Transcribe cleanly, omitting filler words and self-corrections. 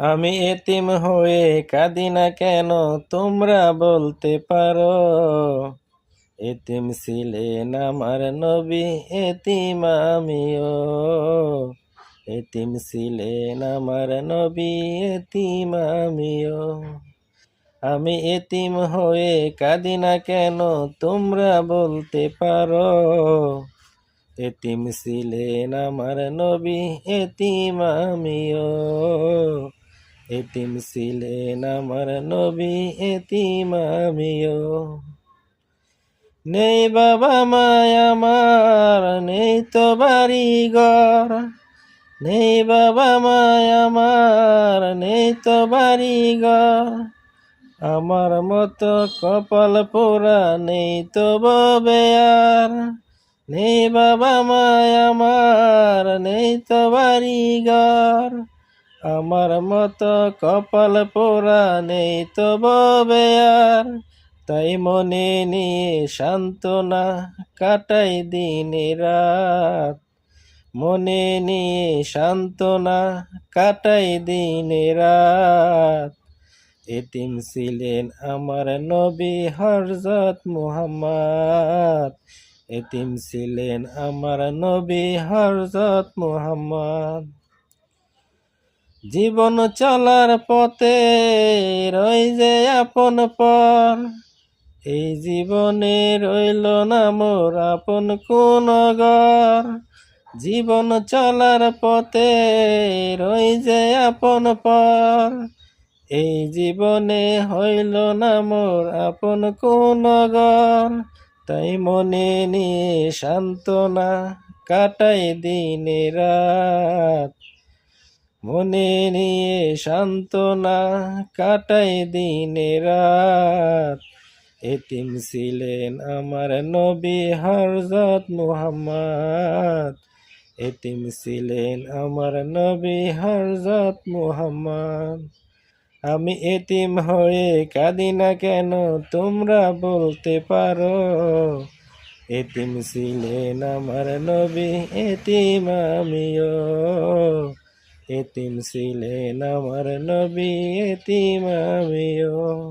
আমি এতিম হয়ে কাঁদি না কেন, তোমরা বলতে পারো। এতিম ছিলেন আমার নবী, এতিম আমিও। এতিম ছিলেন আমার নবী, এতিম আমিও। আমি এতিম হয়ে কাঁদি না কেন, তোমরা বলতে পারো। এতিম ছিলেন আমার নবী, এতিম আমিও। এতিম ছিলেন আমার নবী, এতিম আমিও। নেই বাবা মায় আমার, নেই তো বাড়ি ঘর। নেই বাবা মায় আমার, নেই তো বাড়ি ঘর। আমার মতো কপাল পোড়া নেই তো ববে আর। নেই বাবা মায় আমার, নেই তো বাড়ি ঘর। আমার মতো কপাল পোড়া নেই তো ববে আর। তাই মনে নিয়ে সান্ত্বনা কাটাই দিন রাত। মনে নিয়ে সান্ত্বনা কাটাই দিন রাত। এতিম ছিলেন আমার নবী হযরত মুহাম্মদ। এতিম ছিলেন আমার নবী হযরত মুহাম্মদ। জীবন চলার পথে রই যে আপন পর। এই জীবনে রইল না মোর আপন কোন ঘর। জীবন চলার পথে রই যে আপন পর। এই জীবনে হইল না মোর আপন কোন ঘর। তাই মনে নিয়ে সান্ত্বনা কাটাই দিন রাত। মনে নিয়ে সান্ত্বনা কাটাই দিন রাত। এতিম ছিলেন আমার নবী হযরত মুহাম্মদ। এতিম ছিলেন আমার নবী হযরত মুহাম্মদ। আমি এতিম হয়ে কাঁদি না কেন, তোমরা বলতে পারো। এতিম ছিলেন আমার নবী, এতিম আমিও। এতিম ছিলেন আমার নবী, এতিম আমিও।